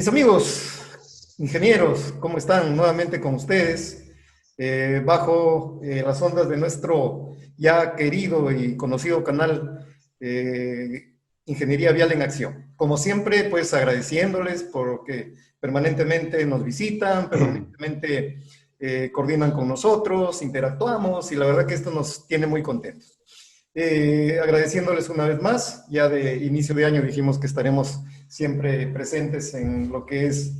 Mis amigos, ingenieros, ¿cómo están? Nuevamente con ustedes, bajo las ondas de nuestro ya querido y conocido canal Ingeniería Vial en Acción. Como siempre, pues agradeciéndoles porque permanentemente nos visitan, permanentemente coordinan con nosotros, interactuamos y la verdad que esto nos tiene muy contentos. Agradeciéndoles una vez más, ya de inicio de año dijimos que estaremos siempre presentes en lo que es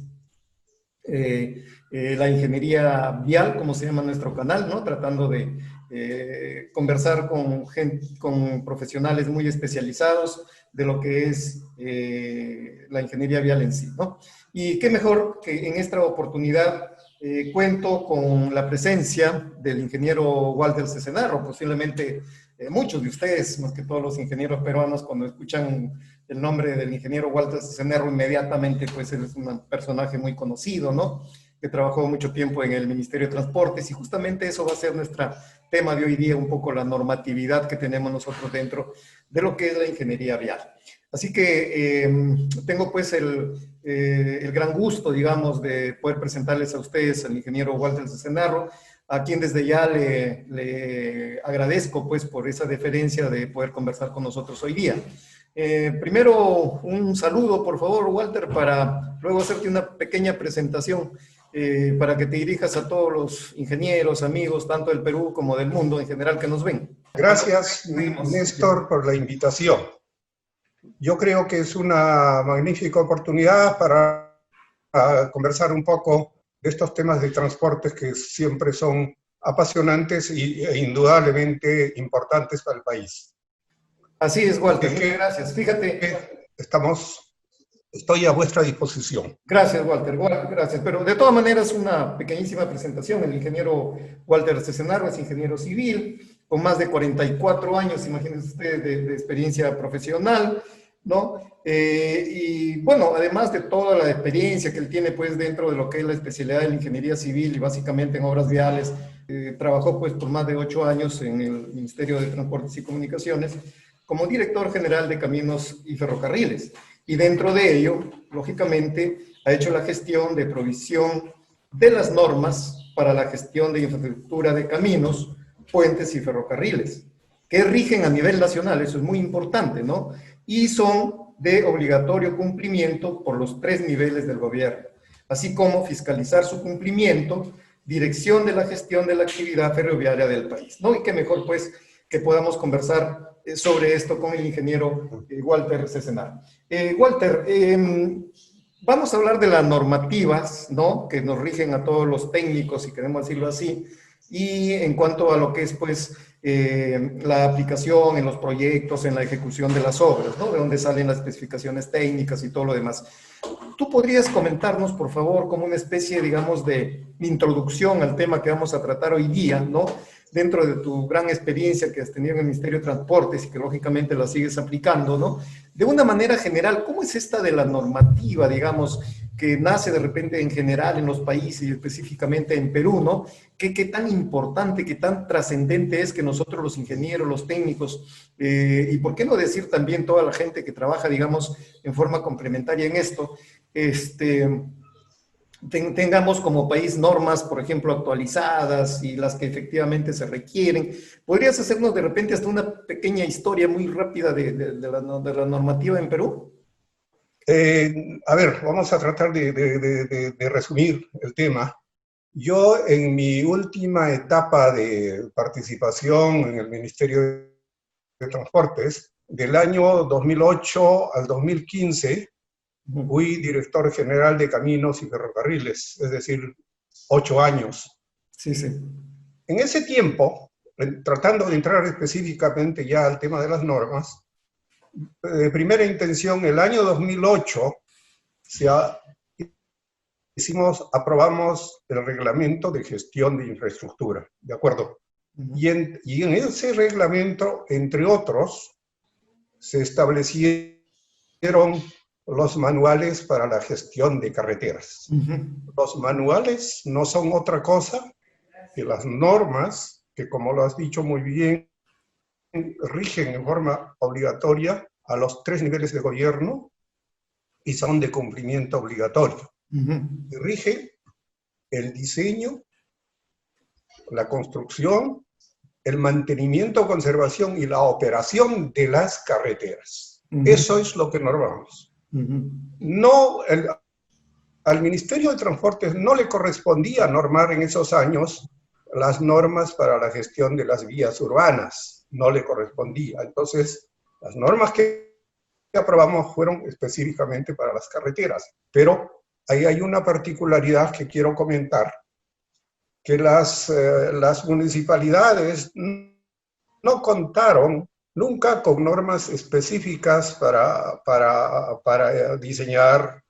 la ingeniería vial, como se llama nuestro canal, ¿no? Tratando de conversar con, gente, con profesionales muy especializados de lo que es la ingeniería vial en sí, ¿no? Y qué mejor que en esta oportunidad cuento con la presencia del ingeniero Walter Cesenarro. Posiblemente muchos de ustedes, más que todos los ingenieros peruanos, cuando escuchan el nombre del ingeniero Walter Cesenarro, inmediatamente pues él es un personaje muy conocido, ¿no? Que trabajó mucho tiempo en el Ministerio de Transportes y justamente eso va a ser nuestro tema de hoy día, un poco la normatividad que tenemos nosotros dentro de lo que es la ingeniería vial. Así que tengo pues el gran gusto, digamos, de poder presentarles a ustedes al ingeniero Walter Cesenarro, a quien desde ya le agradezco pues por esa deferencia de poder conversar con nosotros hoy día. Primero, un saludo, por favor, Walter, para luego hacerte una pequeña presentación para que te dirijas a todos los ingenieros, amigos, tanto del Perú como del mundo en general que nos ven. Gracias, Néstor, por la invitación. Yo creo que es una magnífica oportunidad para conversar un poco de estos temas de transportes que siempre son apasionantes e indudablemente importantes para el país. Así es, Walter, muchas gracias. Fíjate. Estoy a vuestra disposición. Gracias, Walter, gracias. Pero de todas maneras, una pequeñísima presentación. El ingeniero Walter Cesenarro es ingeniero civil, con más de 44 años, imagínense ustedes, de experiencia profesional, ¿no? Y bueno, además de toda la experiencia que él tiene, pues, dentro de lo que es la especialidad de la ingeniería civil y básicamente en obras viales, trabajó, pues, por más de 8 años en el Ministerio de Transportes y Comunicaciones como director general de Caminos y Ferrocarriles. Y dentro de ello, lógicamente, ha hecho la gestión de provisión de las normas para la gestión de infraestructura de caminos, puentes y ferrocarriles, que rigen a nivel nacional, eso es muy importante, ¿no? Y son de obligatorio cumplimiento por los 3 niveles del gobierno, así como fiscalizar su cumplimiento, dirección de la gestión de la actividad ferroviaria del país, ¿no? Y qué mejor, pues, que podamos conversar sobre esto con el ingeniero Walter Cesenarro. Walter, vamos a hablar de las normativas, ¿no? Que nos rigen a todos los técnicos, si queremos decirlo así, y en cuanto a lo que es, pues, la aplicación en los proyectos, en la ejecución de las obras, ¿no? De dónde salen las especificaciones técnicas y todo lo demás. ¿Tú podrías comentarnos, por favor, como una especie, digamos, de introducción al tema que vamos a tratar hoy día, ¿no? Dentro de tu gran experiencia que has tenido en el Ministerio de Transportes y que lógicamente la sigues aplicando, ¿no? De una manera general, ¿cómo es esta de la normativa, digamos, que nace de repente en general en los países y específicamente en Perú, ¿no? ¿Qué tan importante, qué tan trascendente es que nosotros los ingenieros, los técnicos, y por qué no decir también toda la gente que trabaja, digamos, en forma complementaria en esto, tengamos como país normas, por ejemplo, actualizadas y las que efectivamente se requieren? ¿Podrías hacernos de repente hasta una pequeña historia muy rápida de la normativa en Perú? A ver, vamos a tratar de resumir el tema. Yo, en mi última etapa de participación en el Ministerio de Transportes, del año 2008 al 2015, fui director general de Caminos y Ferrocarriles, es decir, 8 años. Sí, sí. En ese tiempo, tratando de entrar específicamente ya al tema de las normas, de primera intención, el año 2008, aprobamos el reglamento de gestión de infraestructura, ¿de acuerdo? Y en ese reglamento, entre otros, se establecieron los manuales para la gestión de carreteras. Los manuales no son otra cosa que las normas que, como lo has dicho muy bien, rigen en forma obligatoria a los 3 niveles de gobierno y son de cumplimiento obligatorio. Ujú. Y rige el diseño, la construcción, el mantenimiento, conservación y la operación de las carreteras. Ujú. Eso es lo que normamos. Ujú. No, al Ministerio de Transportes no le correspondía normar en esos años las normas para la gestión de las vías urbanas, no le correspondía. Entonces, las normas que aprobamos fueron específicamente para las carreteras, pero ahí hay una particularidad que quiero comentar, que las municipalidades no contaron nunca con normas específicas para diseñar,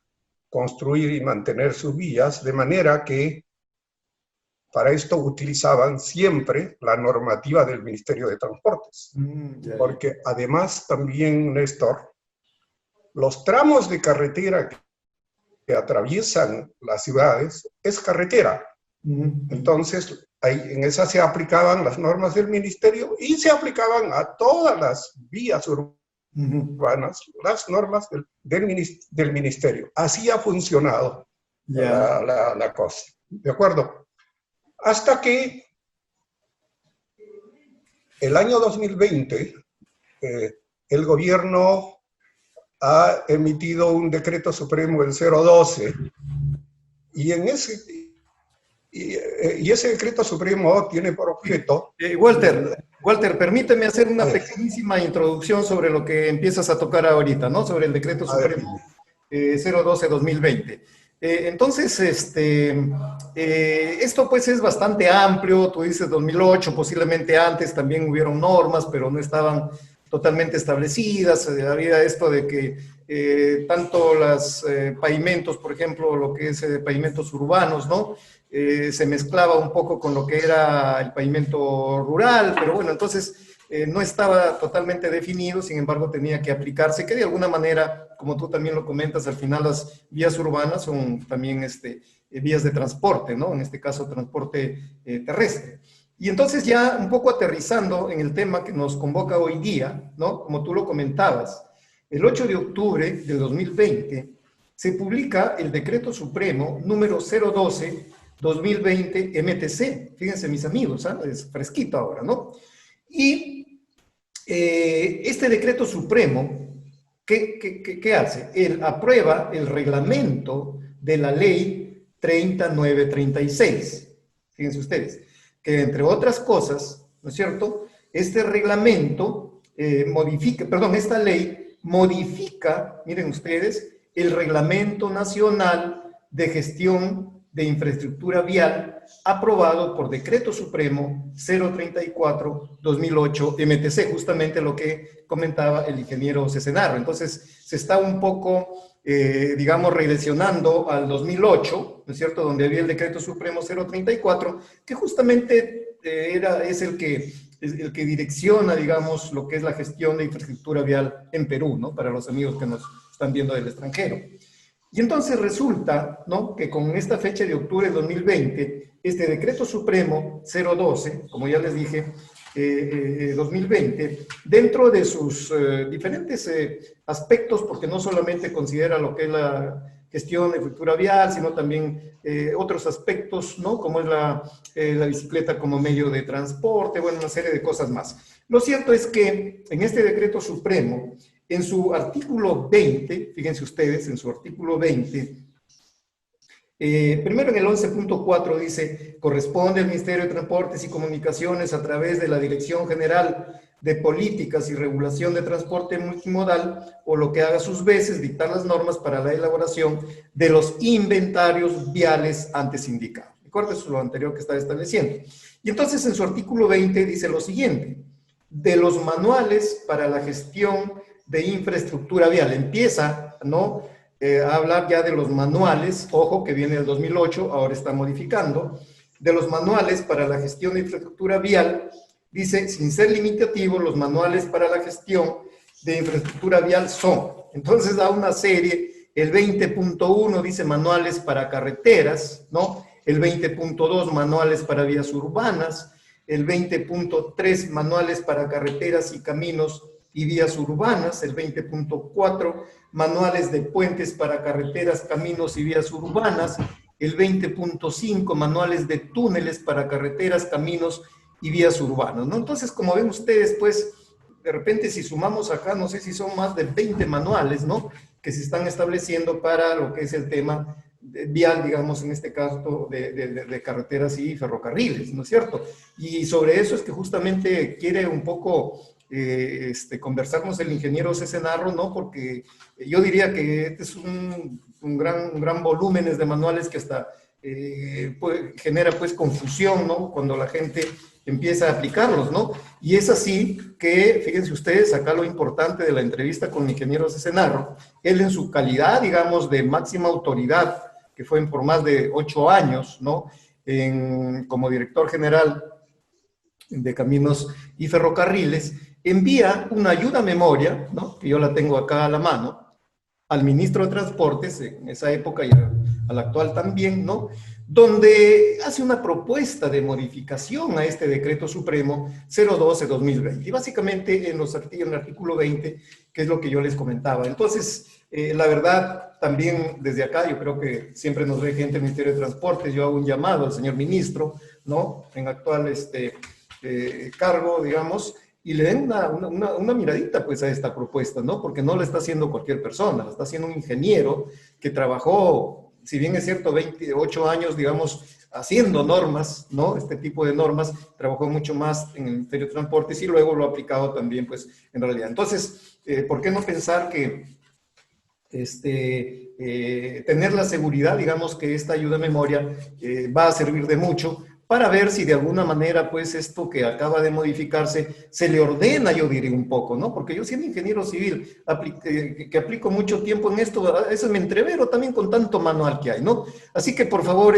construir y mantener sus vías, de manera que para esto utilizaban siempre la normativa del Ministerio de Transportes. Ya, ya. Porque además también, Néstor, los tramos de carretera que atraviesan las ciudades es carretera. Ujú. Entonces, ahí, en esa se aplicaban las normas del ministerio y se aplicaban a todas las vías Ujú. urbanas las normas del ministerio. Así ha funcionado Ya. la cosa. ¿De acuerdo? Hasta que el año 2020, el gobierno ha emitido un decreto supremo, el 012, y ese decreto supremo tiene por objeto... Walter, permíteme hacer A una ver, pequeñísima introducción sobre lo que empiezas a tocar ahorita, ¿no? Sobre el Decreto a ver, Supremo 012-2020. Entonces, esto pues es bastante amplio, tú dices 2008, posiblemente antes también hubieron normas, pero no estaban totalmente establecidas. Había esto de que tanto los pavimentos, por ejemplo, lo que es pavimentos urbanos, ¿no? Se mezclaba un poco con lo que era el pavimento rural, pero bueno, entonces no estaba totalmente definido, sin embargo tenía que aplicarse, que de alguna manera, como tú también lo comentas, al final las vías urbanas son también vías de transporte, ¿no? En este caso, transporte terrestre. Y entonces ya un poco aterrizando en el tema que nos convoca hoy día, ¿no? Como tú lo comentabas, el 8 de octubre del 2020 se publica el Decreto Supremo número 012-2020 MTC. Fíjense mis amigos, ¿eh? Es fresquito ahora, ¿no? Y este Decreto Supremo, ¿qué hace? Él aprueba el reglamento de la ley 3936. Fíjense ustedes, que entre otras cosas, ¿no es cierto? Este reglamento esta ley modifica, miren ustedes, el Reglamento Nacional de Gestión de Infraestructura Vial aprobado por Decreto Supremo 034-2008 MTC, justamente lo que comentaba el ingeniero Cesenarro. Entonces, se está un poco, digamos, redireccionando al 2008, ¿no es cierto?, donde había el Decreto Supremo 034, que justamente es el que direcciona, digamos, lo que es la gestión de infraestructura vial en Perú, ¿no?, para los amigos que nos están viendo del extranjero. Y entonces resulta, ¿no?, que con esta fecha de octubre de 2020, este Decreto Supremo 012, como ya les dije, 2020, dentro de sus diferentes aspectos, porque no solamente considera lo que es la gestión de infraestructura vial, sino también otros aspectos, ¿no?, como es la bicicleta como medio de transporte, bueno, una serie de cosas más. Lo cierto es que en este Decreto Supremo, en su artículo 20, fíjense ustedes, en su artículo 20, primero en el 11.4 dice, corresponde al Ministerio de Transportes y Comunicaciones a través de la Dirección General de Políticas y Regulación de Transporte Multimodal, o lo que haga sus veces, dictar las normas para la elaboración de los inventarios viales antes indicados. ¿Recuerda? Eso es lo anterior que está estableciendo. Y entonces en su artículo 20 dice lo siguiente, de los manuales para la gestión de infraestructura vial. Empieza, ¿no?, a hablar ya de los manuales, ojo, que viene del 2008, ahora está modificando, de los manuales para la gestión de infraestructura vial. Dice, sin ser limitativo, los manuales para la gestión de infraestructura vial son. Entonces da una serie, el 20.1 dice manuales para carreteras, ¿no? El 20.2 manuales para vías urbanas, el 20.3 manuales para carreteras y caminos y vías urbanas, el 20.4, manuales de puentes para carreteras, caminos y vías urbanas, el 20.5, manuales de túneles para carreteras, caminos y vías urbanas, ¿no? Entonces, como ven ustedes, pues, de repente si sumamos acá, no sé si son más de 20 manuales, ¿no?, que se están estableciendo para lo que es el tema vial, digamos, en este caso, de carreteras y ferrocarriles, ¿no es cierto? Y sobre eso es que justamente quiere un poco conversarnos el ingeniero Cesenarro, ¿no? Porque yo diría que este es un gran volumen de manuales que hasta genera pues confusión, ¿no?, cuando la gente empieza a aplicarlos, ¿no? Y es así que, fíjense ustedes, acá lo importante de la entrevista con el ingeniero Cesenarro, él en su calidad, digamos, de máxima autoridad, que fue por más de 8 años, ¿no?, como director general de Caminos y Ferrocarriles, envía una ayuda a memoria, ¿no?, que yo la tengo acá a la mano, al ministro de Transportes en esa época y al actual también, ¿no?, donde hace una propuesta de modificación a este decreto supremo 012-2020, y básicamente en el artículo 20, que es lo que yo les comentaba. Entonces, la verdad, también desde acá, yo creo que siempre nos ve gente del Ministerio de Transportes, yo hago un llamado al señor ministro, ¿no?, en actual cargo, digamos, y le den una miradita pues a esta propuesta, ¿no? Porque no la está haciendo cualquier persona, la está haciendo un ingeniero que trabajó, si bien es cierto, 28 años, digamos, haciendo normas, ¿no? Este tipo de normas, trabajó mucho más en el Ministerio de Transportes y luego lo ha aplicado también, pues, en realidad. Entonces, ¿por qué no pensar que tener la seguridad, digamos, que esta ayuda a memoria va a servir de mucho para ver si de alguna manera, pues, esto que acaba de modificarse se le ordena, yo diré un poco, ¿no? Porque yo siendo ingeniero civil, que aplico mucho tiempo en esto, a veces me entrevero también con tanto manual que hay, ¿no? Así que, por favor,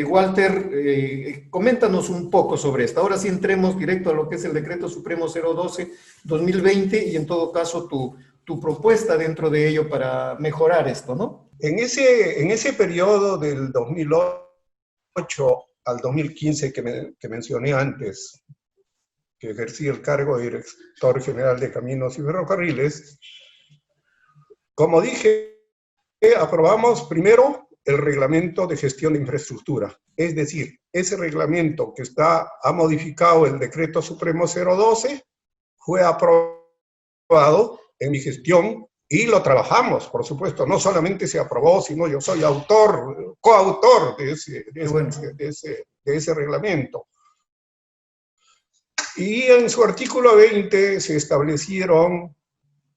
Walter, coméntanos un poco sobre esto. Ahora sí entremos directo a lo que es el Decreto Supremo 012-2020 y en todo caso tu propuesta dentro de ello para mejorar esto, ¿no? En ese periodo del 2008 al 2015 que mencioné antes, que ejercí el cargo de director general de Caminos y Ferrocarriles, como dije, aprobamos primero el reglamento de gestión de infraestructura. Es decir, ese reglamento que ha modificado el decreto supremo 012 fue aprobado en mi gestión y lo trabajamos, por supuesto. No solamente se aprobó, sino yo soy coautor de ese reglamento. Y en su artículo 20 se establecieron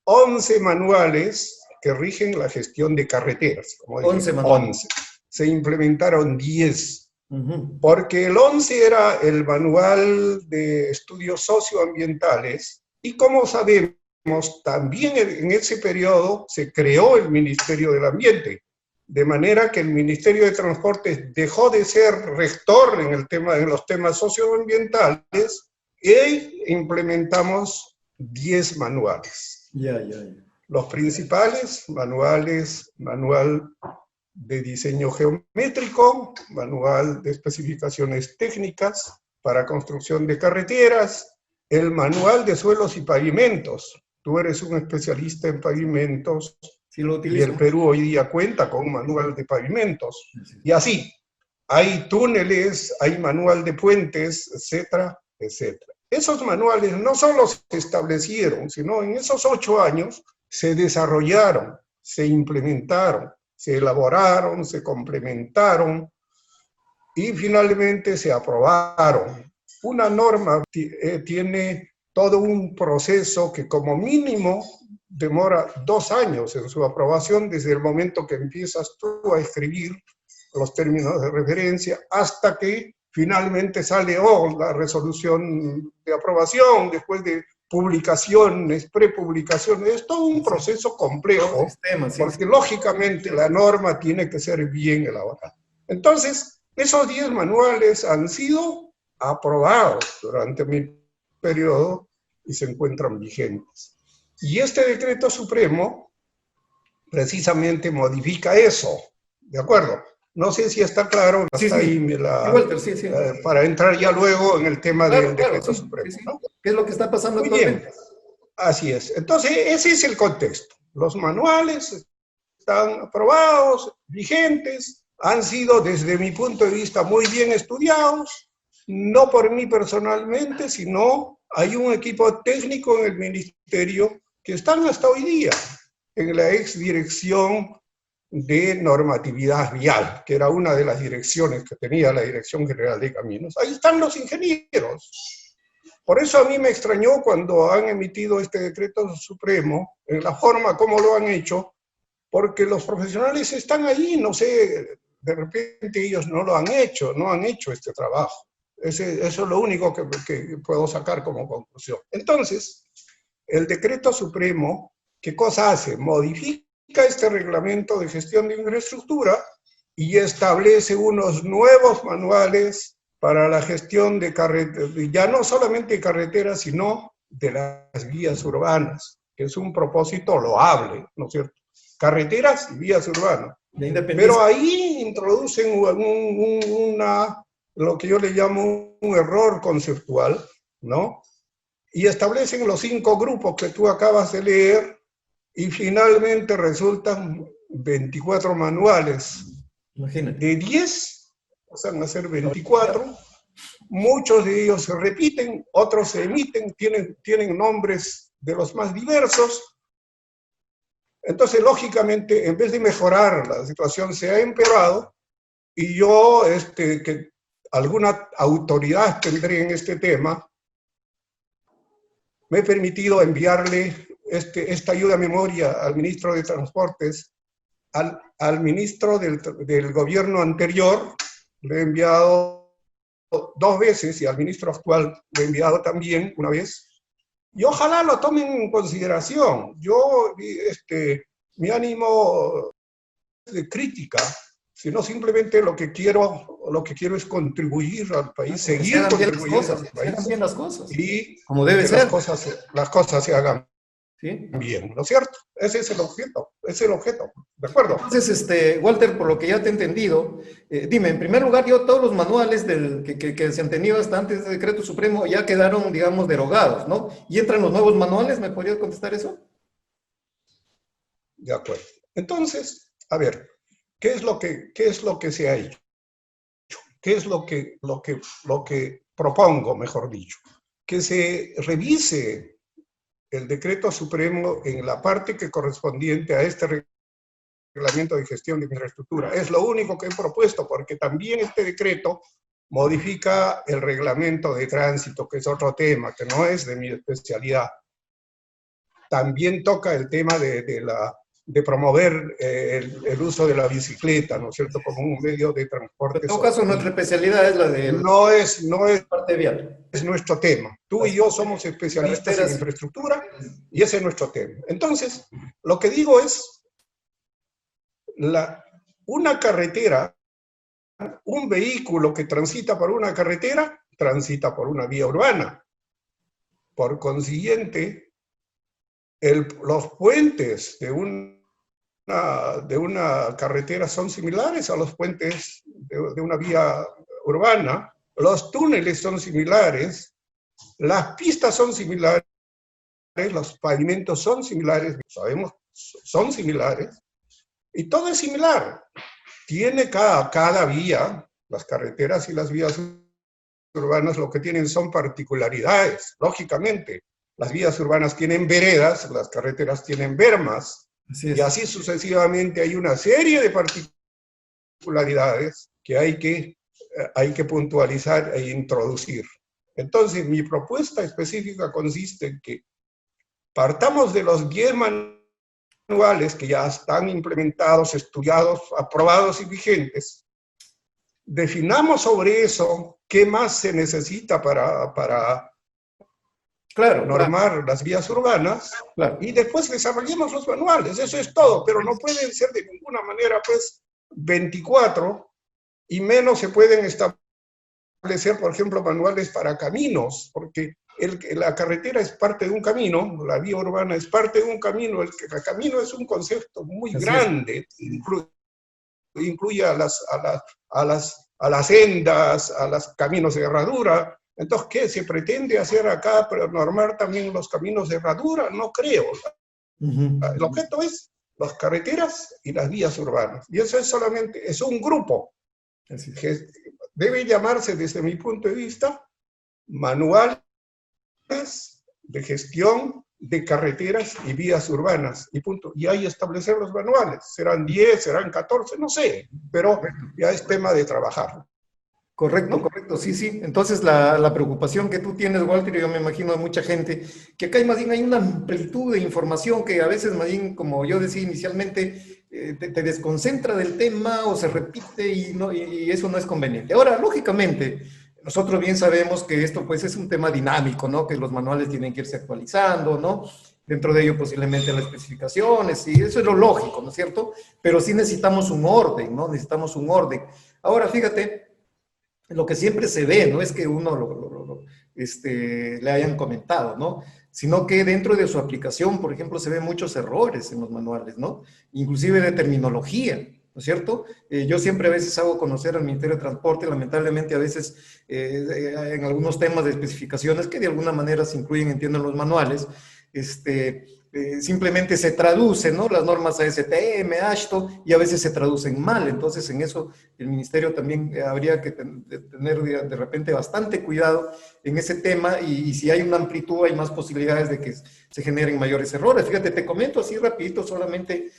11 manuales que rigen la gestión de carreteras. Como dije, 11 manuales. 11. Se implementaron 10. Porque el 11 era el manual de estudios socioambientales y, como sabemos, también en ese periodo se creó el Ministerio del Ambiente, de manera que el Ministerio de Transportes dejó de ser rector en los temas socioambientales e implementamos 10 manuales. Los principales manuales: manual de diseño geométrico, manual de especificaciones técnicas para construcción de carreteras, el manual de suelos y pavimentos. Tú eres un especialista en pavimentos, sí, y el Perú hoy día cuenta con un manual de pavimentos. Sí. Y así, hay túneles, hay manual de puentes, etcétera, etcétera. Esos manuales no solo se establecieron, sino en esos 8 años se desarrollaron, se implementaron, se elaboraron, se complementaron y finalmente se aprobaron. Una norma tiene todo un proceso que como mínimo demora 2 años en su aprobación, desde el momento que empiezas tú a escribir los términos de referencia hasta que finalmente sale la resolución de aprobación, después de publicaciones, prepublicaciones. Es todo un proceso complejo, porque lógicamente la norma tiene que ser bien elaborada. Entonces, esos 10 manuales han sido aprobados durante mi periodo y se encuentran vigentes. Y este decreto supremo precisamente modifica eso, ¿de acuerdo? No sé si está claro, hasta ahí para entrar ya luego en el tema del decreto supremo, ¿no? ¿Qué es lo que está pasando actualmente? Así es. Entonces, ese es el contexto. Los manuales están aprobados, vigentes, han sido, desde mi punto de vista, muy bien estudiados, no por mí personalmente, sino hay un equipo técnico en el ministerio que están hasta hoy día en la exdirección de normatividad vial, que era una de las direcciones que tenía la Dirección General de Caminos. Ahí están los ingenieros. Por eso a mí me extrañó cuando han emitido este decreto supremo, en la forma como lo han hecho, porque los profesionales están ahí, no sé, de repente ellos no lo han hecho, no han hecho este trabajo. Eso es lo único que puedo sacar como conclusión. Entonces, el decreto supremo, ¿qué cosa hace? Modifica este reglamento de gestión de infraestructura y establece unos nuevos manuales para la gestión de carreteras, ya no solamente de carreteras, sino de las vías urbanas, que es un propósito loable, ¿no es cierto? Carreteras y vías urbanas. Pero ahí introducen lo que yo le llamo un error conceptual, ¿no? Y establecen los 5 grupos que tú acabas de leer y finalmente resultan 24 manuales. Imagínate. De 10 pasan a ser 24. Muchos de ellos se repiten, otros se emiten, tienen nombres de los más diversos. Entonces, lógicamente, en vez de mejorar, la situación se ha empeorado, y yo, que alguna autoridad tendré en este tema, me he permitido enviarle esta ayuda a memoria al ministro de Transportes, al ministro del gobierno anterior, le he enviado 2 veces, y al ministro actual le he enviado también una vez, y ojalá lo tomen en consideración. Yo, mi ánimo de crítica, sino simplemente lo que quiero es contribuir al país, seguir contribuyendo al país, bien las cosas, y como debe que ser. las cosas se hagan, ¿sí?, bien, ¿no es cierto? Ese es el objeto, ¿de acuerdo? Entonces, Walter, por lo que ya te he entendido, dime, en primer lugar, todos los manuales que se han tenido hasta antes del decreto supremo ya quedaron, digamos, derogados, ¿no? ¿Y entran los nuevos manuales? ¿Me podrías contestar eso? De acuerdo. Entonces, a ver, ¿qué es lo que se ha hecho? ¿Qué es lo que propongo, mejor dicho? Que se revise el decreto supremo en la parte que correspondiente a este reglamento de gestión de infraestructura. Es lo único que he propuesto, porque también este decreto modifica el reglamento de tránsito, que es otro tema, que no es de mi especialidad. También toca el tema de promover el uso de la bicicleta, ¿no es cierto?, como un medio de transporte. En todo caso, nuestra especialidad es la de no es parte vial. Es nuestro tema. Tú y yo somos especialistas en infraestructura y ese es nuestro tema. Entonces, lo que digo es, una carretera, un vehículo que transita por una carretera, transita por una vía urbana. Por consiguiente, los puentes de una carretera son similares a los puentes de una vía urbana, los túneles son similares, las pistas son similares, los pavimentos son similares, sabemos, son similares, y todo es similar. Tiene cada vía, las carreteras y las vías urbanas lo que tienen son particularidades, lógicamente. Las vías urbanas tienen veredas, las carreteras tienen bermas, y así sucesivamente hay una serie de particularidades que hay que puntualizar e introducir. Entonces, mi propuesta específica consiste en que partamos de los 10 manuales que ya están implementados, estudiados, aprobados y vigentes, definamos sobre eso qué más se necesita para normar las vías urbanas, y después desarrollemos los manuales. Eso es todo, pero no pueden ser de ninguna manera, pues, 24, y menos se pueden establecer, por ejemplo, manuales para caminos, porque la carretera es parte de un camino, la vía urbana es parte de un camino. El camino es un concepto muy grande, incluye a las sendas, a los caminos de herradura, Entonces, ¿qué se pretende hacer acá, pero normar también los caminos de herradura? No creo. El objeto es las carreteras y las vías urbanas. Y eso es solamente, es un grupo que debe llamarse, desde mi punto de vista, manuales de gestión de carreteras y vías urbanas, y punto. Y ahí establecer los manuales. Serán 10, serán 14, no sé, pero ya es tema de trabajar. Correcto, correcto, sí, sí. Entonces la preocupación que tú tienes, Walter, yo me imagino de mucha gente, que acá más bien hay una amplitud de información que a veces más bien, como yo decía inicialmente, te desconcentra del tema o se repite y eso no es conveniente. Ahora, lógicamente, nosotros bien sabemos que esto pues es un tema dinámico, ¿no? Que los manuales tienen que irse actualizando, ¿no? Dentro de ello posiblemente las especificaciones y eso es lo lógico, ¿no es cierto? Pero sí necesitamos un orden, ¿no? Necesitamos un orden. Ahora, fíjate, lo que siempre se ve, no es que uno le hayan comentado, ¿no? Sino que dentro de su aplicación, por ejemplo, se ven muchos errores en los manuales, ¿no? Inclusive de terminología, ¿no es cierto? Yo siempre a veces hago conocer al Ministerio de Transporte, lamentablemente a veces en algunos temas de especificaciones que de alguna manera se incluyen, entiendo, en los manuales, simplemente se traducen, ¿no? Las normas ASTM, AASHTO, y a veces se traducen mal. Entonces, en eso el ministerio también habría que tener de repente bastante cuidado en ese tema y si hay una amplitud hay más posibilidades de que se generen mayores errores. Fíjate, te comento así rapidito solamente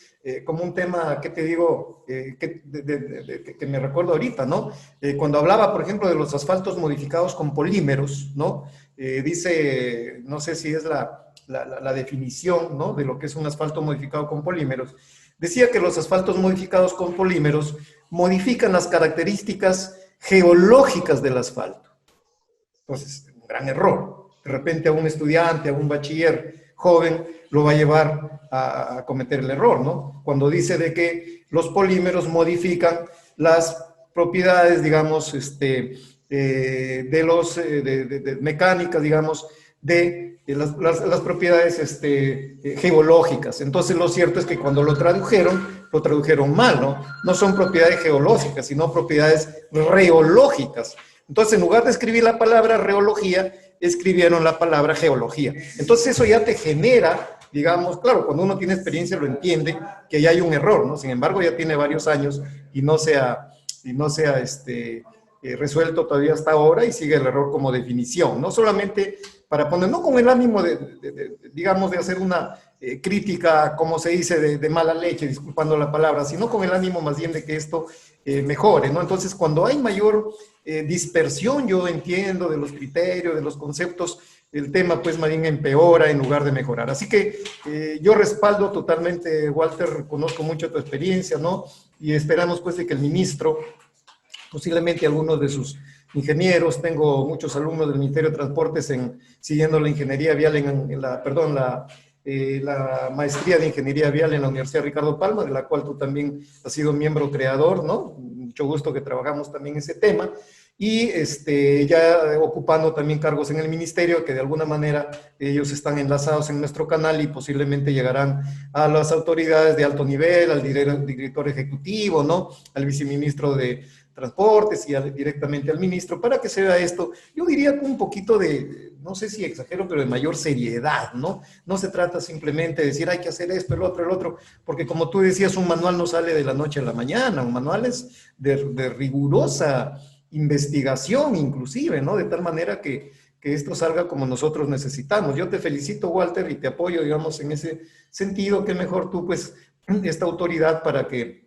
como un tema, ¿qué te digo? Que me recuerdo ahorita, ¿no? Cuando hablaba, por ejemplo, de los asfaltos modificados con polímeros, ¿no? Dice, no sé si es la definición, ¿no? De lo que es un asfalto modificado con polímeros. Decía que los asfaltos modificados con polímeros modifican las características geológicas del asfalto. Entonces, un gran error. De repente a un estudiante, a un bachiller joven, lo va a llevar a cometer el error, ¿no? Cuando dice de que los polímeros modifican las propiedades, digamos, de mecánicas, digamos, de las propiedades geológicas. Entonces, lo cierto es que cuando lo tradujeron mal, ¿no? No son propiedades geológicas, sino propiedades reológicas. Entonces, en lugar de escribir la palabra reología, escribieron la palabra geología. Entonces, eso ya te genera, digamos, claro, cuando uno tiene experiencia lo entiende, que ya hay un error, ¿no? Sin embargo, ya tiene varios años y no se ha resuelto todavía hasta ahora y sigue el error como definición, no solamente para poner, no con el ánimo digamos, de hacer una crítica, como se dice, de mala leche, disculpando la palabra, sino con el ánimo más bien de que esto mejore, ¿no? Entonces, cuando hay mayor dispersión, yo entiendo, de los criterios, de los conceptos, el tema pues más bien empeora en lugar de mejorar. Así que yo respaldo totalmente, Walter, reconozco mucho tu experiencia, ¿no? Y esperamos pues de que el ministro, posiblemente algunos de sus ingenieros, tengo muchos alumnos del Ministerio de Transportes siguiendo la ingeniería vial la maestría de ingeniería vial en la Universidad Ricardo Palma, de la cual tú también has sido miembro creador, ¿no? Mucho gusto que trabajamos también ese tema. Y ya ocupando también cargos en el ministerio, que de alguna manera ellos están enlazados en nuestro canal y posiblemente llegarán a las autoridades de alto nivel, al director ejecutivo, ¿no? Al viceministro de Transportes y directamente al ministro, para que se vea esto, yo diría con un poquito no sé si exagero, pero de mayor seriedad, ¿no? No se trata simplemente de decir hay que hacer esto, el otro, porque como tú decías, un manual no sale de la noche a la mañana, un manual es de rigurosa investigación inclusive, ¿no? De tal manera que esto salga como nosotros necesitamos. Yo te felicito, Walter, y te apoyo, digamos, en ese sentido, que mejor tú, pues, esta autoridad para que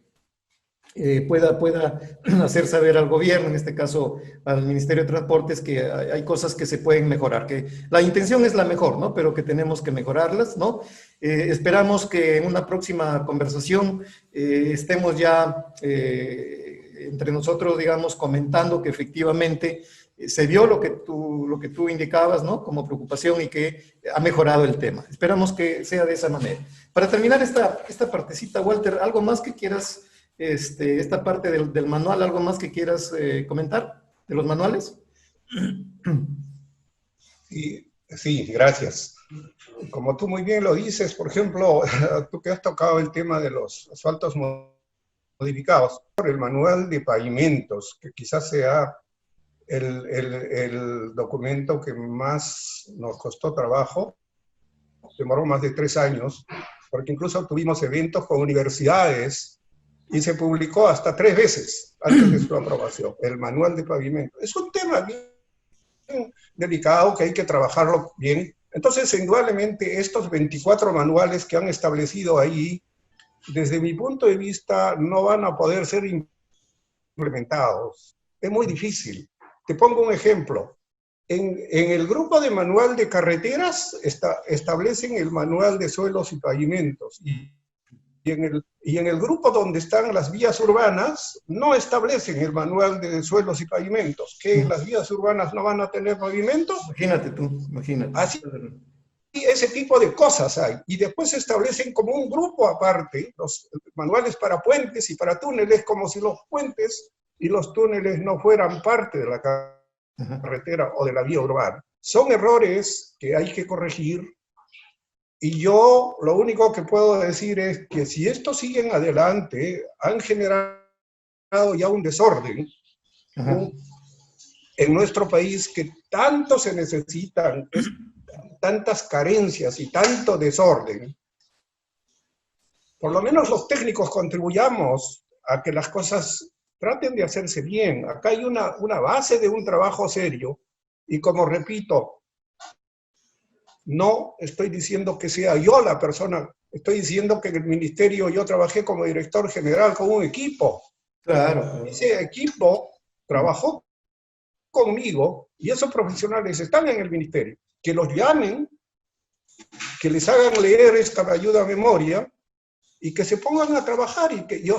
pueda hacer saber al gobierno, en este caso al Ministerio de Transportes, que hay cosas que se pueden mejorar, que la intención es la mejor, ¿no? Pero que tenemos que mejorarlas, ¿no? Esperamos que en una próxima conversación estemos ya entre nosotros, digamos, comentando que efectivamente se vio lo que tú indicabas, ¿no? Como preocupación y que ha mejorado el tema. Esperamos que sea de esa manera. Para terminar esta partecita, Walter, ¿algo más que quieras esta parte del manual, algo más que quieras comentar de los manuales? Sí, gracias. Como tú muy bien lo dices, por ejemplo, tú que has tocado el tema de los asfaltos modificados, por el manual de pavimentos, que quizás sea el documento que más nos costó trabajo, demoró más de 3 años, porque incluso tuvimos eventos con universidades y se publicó hasta 3 veces antes de su aprobación, el manual de pavimento. Es un tema bien delicado que hay que trabajarlo bien. Entonces, indudablemente, estos 24 manuales que han establecido ahí, desde mi punto de vista, no van a poder ser implementados. Es muy difícil. Te pongo un ejemplo. En el grupo de manual de carreteras establecen el manual de suelos y pavimentos. Y en el grupo donde están las vías urbanas, no establecen el manual de suelos y pavimentos. ¿Que las vías urbanas no van a tener pavimentos? Imagínate tú, imagínate. Así, ese tipo de cosas hay. Y después se establecen como un grupo aparte, los manuales para puentes y para túneles, como si los puentes y los túneles no fueran parte de la carretera o de la vía urbana. Son errores que hay que corregir. Y yo lo único que puedo decir es que si estos siguen adelante, han generado ya un desorden en nuestro país que tanto se necesitan, tantas carencias y tanto desorden. Por lo menos los técnicos contribuyamos a que las cosas traten de hacerse bien. Acá hay una base de un trabajo serio y, como repito, no estoy diciendo que sea yo la persona, estoy diciendo que en el ministerio yo trabajé como director general con un equipo. Claro. Ese equipo trabajó conmigo y esos profesionales están en el ministerio. Que los llamen, que les hagan leer esta ayuda a memoria y que se pongan a trabajar, y que yo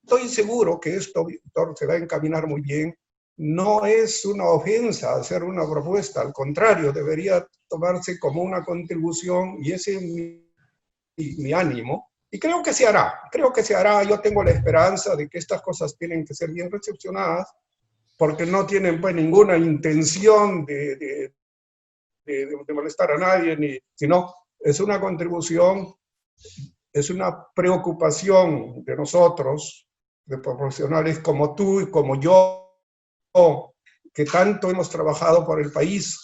estoy seguro que esto, Víctor, se va a encaminar muy bien. No es una ofensa hacer una propuesta, al contrario, debería tomarse como una contribución, y ese es mi ánimo. Y creo que se hará, yo tengo la esperanza de que estas cosas tienen que ser bien recepcionadas, porque no tienen pues ninguna intención de molestar a nadie, sino es una contribución, es una preocupación de nosotros, de profesionales como tú y como yo, que tanto hemos trabajado por el país,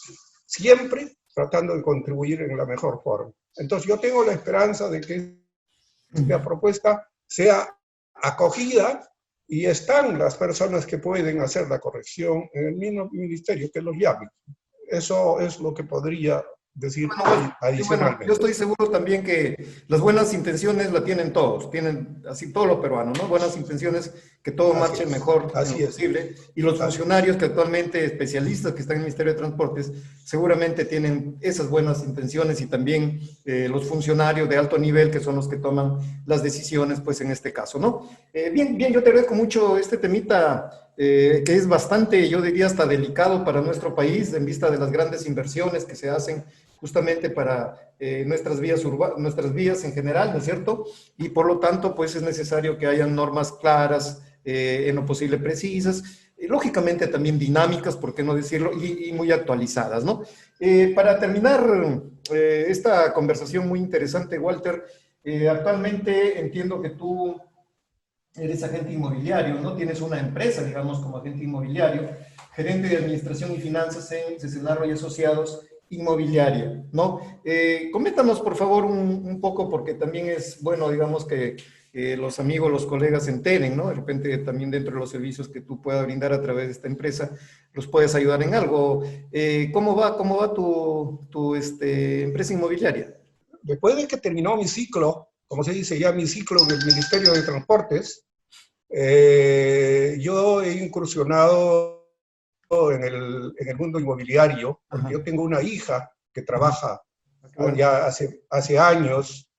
siempre tratando de contribuir en la mejor forma. Entonces yo tengo la esperanza de que esta propuesta sea acogida, y están las personas que pueden hacer la corrección en el mismo ministerio, que los llamen. Eso es lo que podría decir adicionalmente. Bueno, yo estoy seguro también que las buenas intenciones la tienen todos, tienen así todos los peruanos, ¿no? Buenas intenciones, que todo marche mejor en lo posible. Y los funcionarios que actualmente, especialistas que están en el Ministerio de Transportes, seguramente tienen esas buenas intenciones, y también los funcionarios de alto nivel, que son los que toman las decisiones, pues en este caso, ¿no? Bien, yo te agradezco mucho este temita, que es bastante, yo diría, hasta delicado para nuestro país, en vista de las grandes inversiones que se hacen justamente para nuestras vías en general, ¿no es cierto? Y por lo tanto, pues es necesario que hayan normas claras, en lo posible precisas, lógicamente también dinámicas, por qué no decirlo, y muy actualizadas, ¿no? Para terminar esta conversación muy interesante, Walter, actualmente entiendo que tú eres agente inmobiliario, ¿no? Tienes una empresa, digamos, como agente inmobiliario, gerente de administración y finanzas en Cesenarro y Asociados Inmobiliaria, ¿no? Coméntanos, por favor, un poco, porque también es bueno, digamos, que los amigos, los colegas se enteren, ¿no? De repente también dentro de los servicios que tú puedas brindar a través de esta empresa, los puedes ayudar en algo. ¿Cómo va tu empresa inmobiliaria? Después de que terminó mi ciclo, como se dice ya, mi ciclo del Ministerio de Transportes, yo he incursionado en el mundo inmobiliario, porque yo tengo una hija que trabaja ya hace años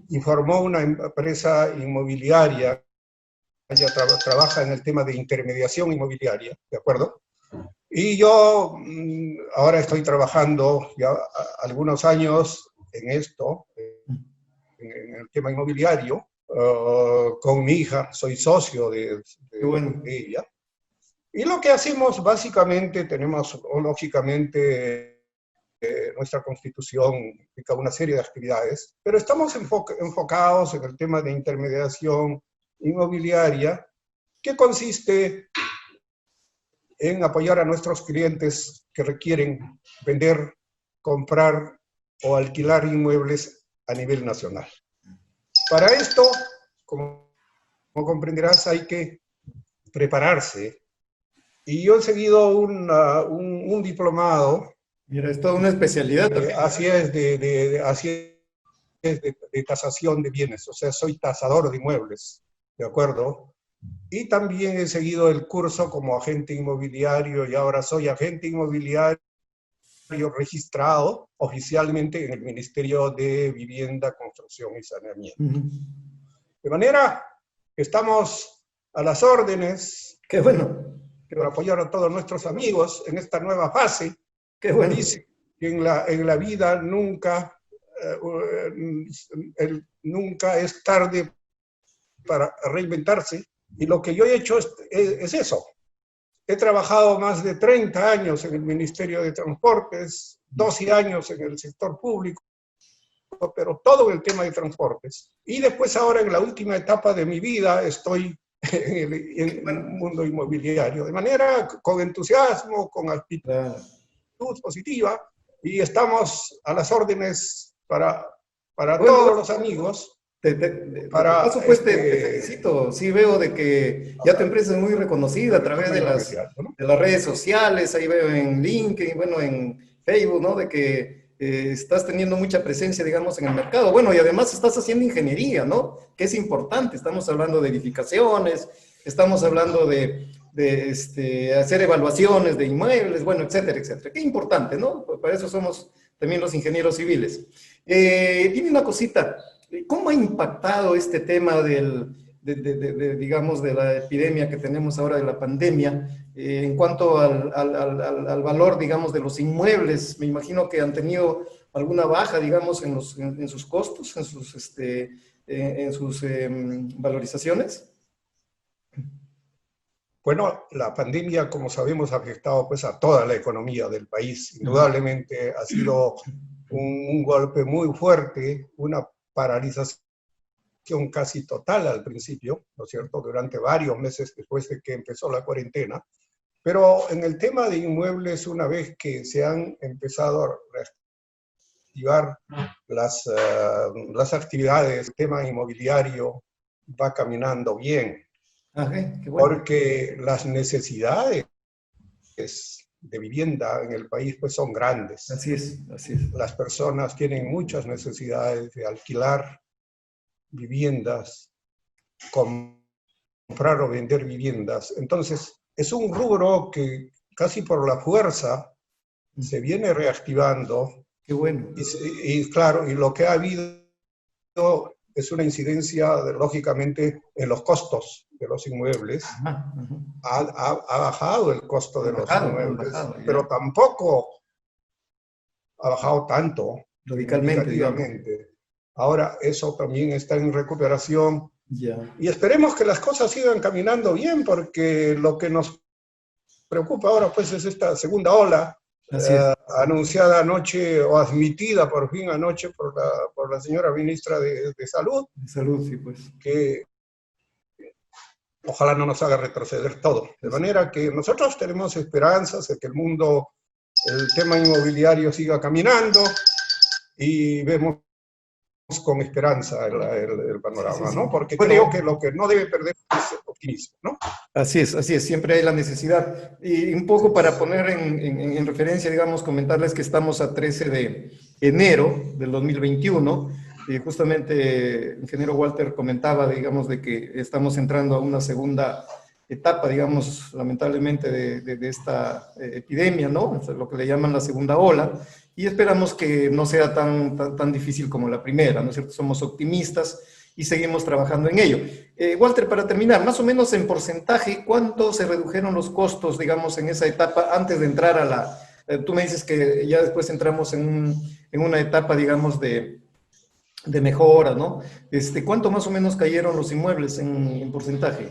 y formó una empresa inmobiliaria. Ella trabaja en el tema de intermediación inmobiliaria, ¿de acuerdo? Y yo ahora estoy trabajando ya algunos años en esto, en el tema inmobiliario, con mi hija, soy socio de ella. Y lo que hacemos básicamente, tenemos lógicamente nuestra constitución implica una serie de actividades, pero estamos enfocados en el tema de intermediación inmobiliaria, que consiste en apoyar a nuestros clientes que requieren vender, comprar o alquilar inmuebles a nivel nacional. Para esto, como comprenderás, hay que prepararse. Y yo he seguido un diplomado. Mira, es toda una especialidad también. Así es, así es de tasación de bienes, o sea, soy tasador de inmuebles, ¿de acuerdo? Y también he seguido el curso como agente inmobiliario y ahora soy agente inmobiliario registrado oficialmente en el Ministerio de Vivienda, Construcción y Saneamiento. De manera que estamos a las órdenes. Qué bueno. Para apoyar a todos nuestros amigos en esta nueva fase. Qué bueno. Dice que en la vida nunca es tarde para reinventarse, y lo que yo he hecho es eso. He trabajado más de 30 años en el Ministerio de Transportes, 12 años en el sector público, pero todo en el tema de transportes. Y después ahora en la última etapa de mi vida estoy en el mundo inmobiliario, de manera con entusiasmo, con actitud positiva, y estamos a las órdenes para todos los amigos. Por supuesto, te felicito. Sí veo de que ya tu empresa es muy reconocida a través de las redes sociales, ahí veo en LinkedIn, bueno, en Facebook, ¿no? De que estás teniendo mucha presencia, digamos, en el mercado. Bueno, y además estás haciendo ingeniería, ¿no? Que es importante. Estamos hablando de edificaciones, estamos hablando de hacer evaluaciones de inmuebles, bueno, etcétera, etcétera. Qué importante, ¿no? Para eso somos también los ingenieros civiles. Dime una cosita, ¿cómo ha impactado este tema digamos, de la epidemia que tenemos ahora, de la pandemia, en cuanto al valor, digamos, de los inmuebles? Me imagino que han tenido alguna baja, digamos, en sus costos, en sus valorizaciones. Bueno, la pandemia, como sabemos, ha afectado pues a toda la economía del país. Indudablemente ha sido un golpe muy fuerte, una paralización casi total al principio, ¿no es cierto?, durante varios meses después de que empezó la cuarentena. Pero en el tema de inmuebles, una vez que se han empezado a reactivar las actividades, el tema inmobiliario va caminando bien. Qué bueno. Porque las necesidades de vivienda en el país pues son grandes. Así es, así es. Las personas tienen muchas necesidades de alquilar viviendas, comprar o vender viviendas. Entonces, es un rubro que casi por la fuerza se viene reactivando. Qué bueno. Y claro, y lo que ha habido es una incidencia, lógicamente, en los costos de los inmuebles. Ha bajado el costo de los inmuebles, pero tampoco ha bajado tanto, radicalmente. Ahora eso también está en recuperación. Y esperemos que las cosas sigan caminando bien, porque lo que nos preocupa ahora pues es esta segunda ola, anunciada anoche, o admitida por fin anoche por la señora ministra de Salud. De Salud, sí, pues. Que ojalá no nos haga retroceder todo. De manera que nosotros tenemos esperanzas de que el tema inmobiliario siga caminando, y vemos con esperanza el panorama, ¿no? Porque creo que lo que no debe perder es el optimismo, ¿no? Así es, siempre hay la necesidad. Y un poco para poner en referencia, digamos, comentarles que estamos a 13 de enero del 2021, y justamente el ingeniero Walter comentaba, digamos, de que estamos entrando a una segunda etapa, digamos, lamentablemente, de esta epidemia, ¿no? Lo que le llaman la segunda ola, y esperamos que no sea tan difícil como la primera, ¿no es cierto? Somos optimistas y seguimos trabajando en ello. Walter, para terminar, más o menos en porcentaje, ¿cuánto se redujeron los costos, digamos, en esa etapa antes de entrar a la... tú me dices que ya después entramos en una etapa, digamos, de mejora, ¿no? ¿Cuánto más o menos cayeron los inmuebles en porcentaje?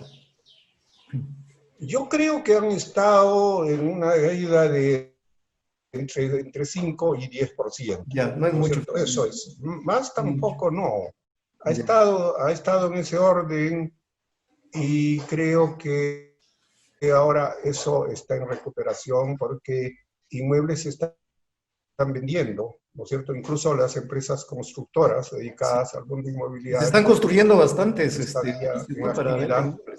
Yo creo que han estado en una caída de entre 5 y 10%. Ya, no es mucho. Eso es. Más tampoco no. Ha estado en ese orden, y creo que ahora eso está en recuperación porque inmuebles se están vendiendo, ¿no es cierto? Incluso las empresas constructoras dedicadas al mundo Se inmobiliario están construyendo bastantes estaría edificios, en ¿no? Para actividad venta.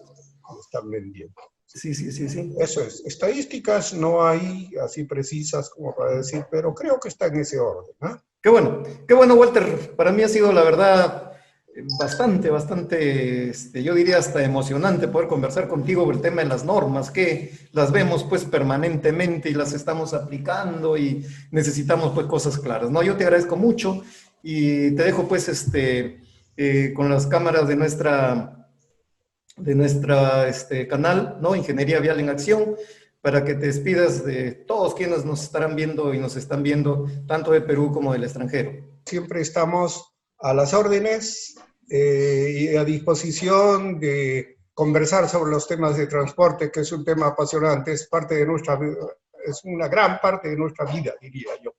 y están vendiendo. Sí, sí, sí, sí. Eso es. Estadísticas no hay así precisas como para decir, pero creo que está en ese orden, ¿no? Qué bueno, Walter. Para mí ha sido, la verdad, bastante, yo diría hasta emocionante poder conversar contigo sobre el tema de las normas, que las vemos pues permanentemente y las estamos aplicando y necesitamos pues cosas claras, ¿no? Yo te agradezco mucho y te dejo pues con las cámaras de nuestra canal, ¿no? Ingeniería Vial en Acción, para que te despidas de todos quienes nos estarán viendo y nos están viendo, tanto de Perú como del extranjero. Siempre estamos a las órdenes y a disposición de conversar sobre los temas de transporte, que es un tema apasionante, es una gran parte de nuestra vida, diría yo.